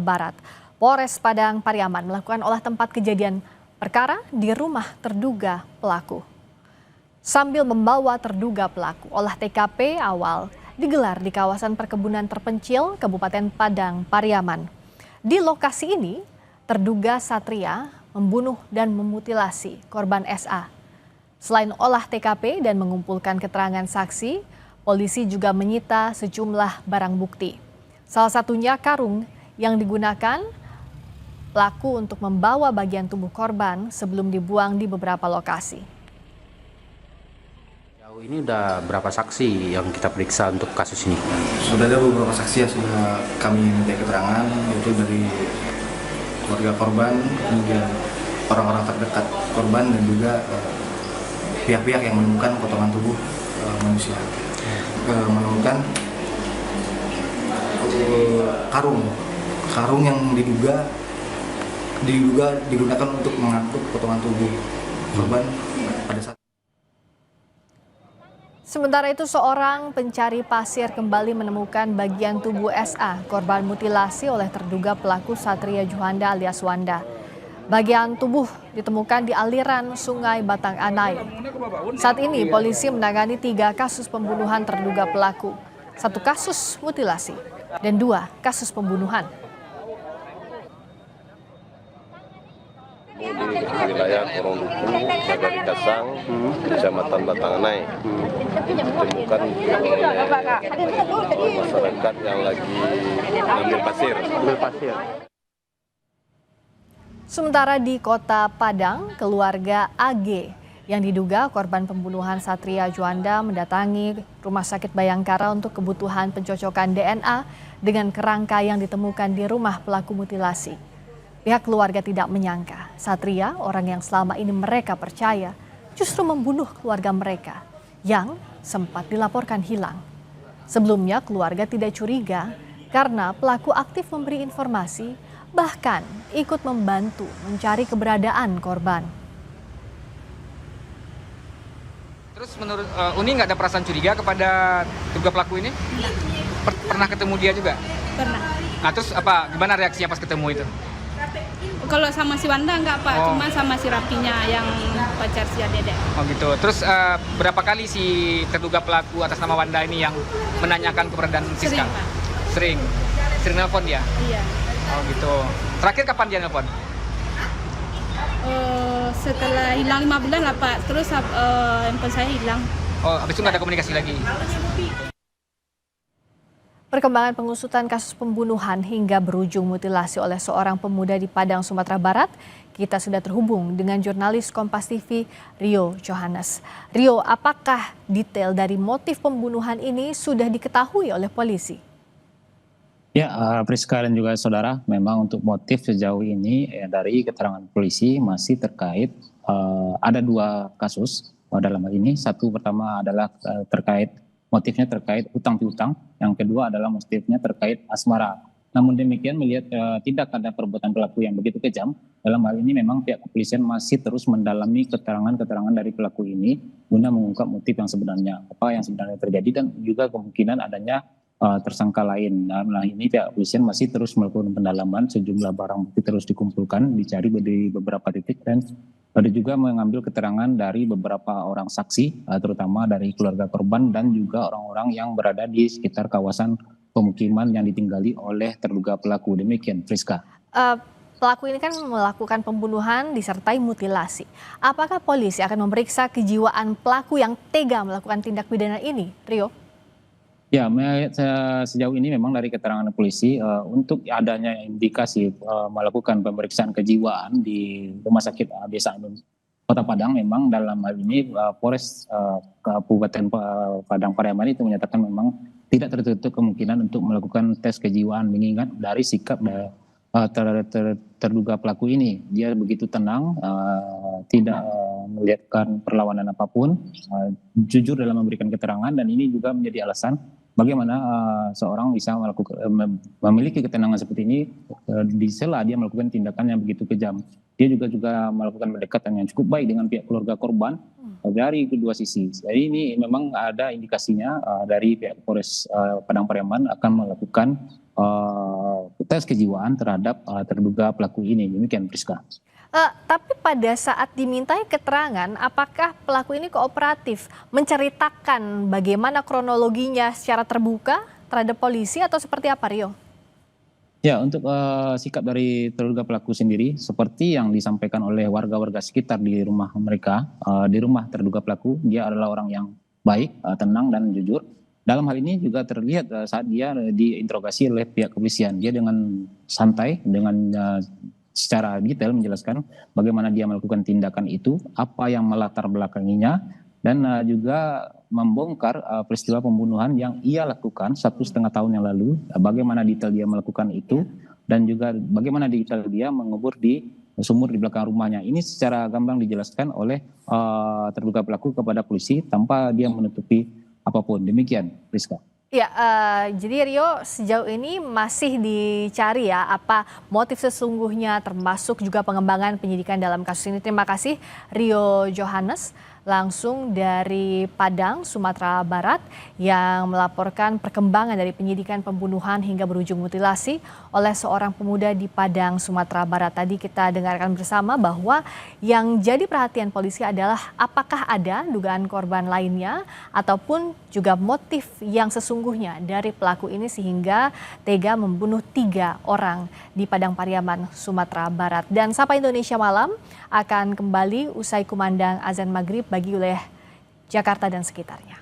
Barat. Polres Padang Pariaman melakukan olah tempat kejadian perkara di rumah terduga pelaku. Sambil membawa terduga pelaku, olah TKP awal digelar di kawasan perkebunan terpencil Kabupaten Padang Pariaman. Di lokasi ini, terduga Satria membunuh dan memutilasi korban SA. Selain olah TKP dan mengumpulkan keterangan saksi, polisi juga menyita sejumlah barang bukti. Salah satunya karung yang digunakan pelaku untuk membawa bagian tubuh korban sebelum dibuang di beberapa lokasi. Jauh ini udah berapa saksi yang kita periksa untuk kasus ini? Sudah ada beberapa saksi yang sudah kami minta keterangan, yaitu dari keluarga korban, kemudian orang-orang terdekat korban dan juga pihak-pihak yang menemukan potongan tubuh manusia. Menemukan karung yang diduga digunakan untuk mengangkut potongan tubuh korban pada saat. Sementara itu, seorang pencari pasir kembali menemukan bagian tubuh SA, korban mutilasi oleh terduga pelaku Satria Juhanda alias Wanda. Bagian tubuh ditemukan di aliran Sungai Batang Anai. Saat ini, polisi menangani 3 kasus pembunuhan terduga pelaku, 1 kasus mutilasi, dan 2 kasus pembunuhan. Di wilayah Korong Duku, Nagari Kasang, Kecamatan Batang Anai, ditemukan oleh masyarakat yang lagi mengambil pasir. Sementara di Kota Padang, keluarga AG yang diduga korban pembunuhan Satria Juanda mendatangi Rumah Sakit Bayangkara untuk kebutuhan pencocokan DNA dengan kerangka yang ditemukan di rumah pelaku mutilasi. Pihak keluarga tidak menyangka Satria, orang yang selama ini mereka percaya, justru membunuh keluarga mereka yang sempat dilaporkan hilang. Sebelumnya keluarga tidak curiga karena pelaku aktif memberi informasi, bahkan ikut membantu mencari keberadaan korban. Terus menurut Uni nggak ada perasaan curiga kepada terduga pelaku ini? Pernah ketemu dia juga? Pernah. Nah terus gimana reaksinya pas ketemu itu? Kalau sama si Wanda enggak Pak, cuma sama si Rapinya yang pacar si Dede. Oh gitu. Terus berapa kali si terduga pelaku atas nama Wanda ini yang menanyakan keberadaan Siska? Sering Pak. Sering nelpon dia? Iya. Oh gitu. Terakhir kapan dia nelpon? Setelah hilang 5 bulan lah Pak, terus handphone saya hilang. Oh habis itu nggak ada komunikasi lagi? Perkembangan pengusutan kasus pembunuhan hingga berujung mutilasi oleh seorang pemuda di Padang, Sumatera Barat. Kita sudah terhubung dengan jurnalis Kompas TV Rio Johannes. Rio, apakah detail dari motif pembunuhan ini sudah diketahui oleh polisi? Ya, Priska dan juga saudara, memang untuk motif sejauh ini dari keterangan polisi masih terkait ada 2 kasus dalam hal ini. Satu pertama adalah motifnya terkait utang piutang, yang kedua adalah motifnya terkait asmara. Namun demikian melihat tidak ada perbuatan pelaku yang begitu kejam, dalam hal ini memang pihak kepolisian masih terus mendalami keterangan-keterangan dari pelaku ini guna mengungkap motif yang sebenarnya, apa yang sebenarnya terjadi dan juga kemungkinan adanya tersangka lain. Nah ini pihak kepolisian masih terus melakukan pendalaman, sejumlah barang bukti terus dikumpulkan, dicari di beberapa titik dan ada juga mengambil keterangan dari beberapa orang saksi, terutama dari keluarga korban dan juga orang-orang yang berada di sekitar kawasan pemukiman yang ditinggali oleh terduga pelaku. Demikian, Priska. Pelaku ini kan melakukan pembunuhan disertai mutilasi. Apakah polisi akan memeriksa kejiwaan pelaku yang tega melakukan tindak pidana ini, Rio? Ya, sejauh ini memang dari keterangan polisi untuk adanya indikasi melakukan pemeriksaan kejiwaan di Rumah Sakit Desa Anun Kota Padang, memang dalam hal ini Polres Kabupaten Padang Pariaman itu menyatakan memang tidak tertutup kemungkinan untuk melakukan tes kejiwaan, mengingat dari sikap terduga pelaku ini. Dia begitu tenang, tidak melihatkan perlawanan apapun, jujur dalam memberikan keterangan, dan ini juga menjadi alasan bagaimana seorang bisa memiliki ketenangan seperti ini di sela dia melakukan tindakan yang begitu kejam. Dia juga melakukan pendekatan yang cukup baik dengan pihak keluarga korban dari kedua sisi. Jadi ini memang ada indikasinya dari pihak Polres Padang Pariaman akan melakukan tes kejiwaan terhadap terduga pelaku ini. Demikian, Priska. Tapi pada saat dimintai keterangan, apakah pelaku ini kooperatif menceritakan bagaimana kronologinya secara terbuka terhadap polisi atau seperti apa, Rio? Ya, untuk sikap dari terduga pelaku sendiri, seperti yang disampaikan oleh warga-warga sekitar di rumah mereka, di rumah terduga pelaku, dia adalah orang yang baik, tenang dan jujur. Dalam hal ini juga terlihat saat dia diinterogasi oleh pihak kepolisian, dia dengan santai, dengan secara detail menjelaskan bagaimana dia melakukan tindakan itu, apa yang melatar belakanginya, dan juga membongkar peristiwa pembunuhan yang ia lakukan 1,5 tahun yang lalu, bagaimana detail dia melakukan itu, dan juga bagaimana detail dia mengubur di sumur di belakang rumahnya. Ini secara gamblang dijelaskan oleh terduga pelaku kepada polisi tanpa dia menutupi apapun. Demikian, Priska. Ya, jadi Rio sejauh ini masih dicari ya apa motif sesungguhnya termasuk juga pengembangan penyidikan dalam kasus ini. Terima kasih Rio Johannes langsung dari Padang, Sumatera Barat yang melaporkan perkembangan dari penyidikan pembunuhan hingga berujung mutilasi oleh seorang pemuda di Padang, Sumatera Barat. Tadi kita dengarkan bersama bahwa yang jadi perhatian polisi adalah apakah ada dugaan korban lainnya ataupun juga motif yang sesungguhnya dari pelaku ini sehingga tega membunuh 3 orang di Padang Pariaman, Sumatera Barat. Dan Sapa Indonesia Malam akan kembali usai kumandang azan maghrib bagi wilayah Jakarta dan sekitarnya.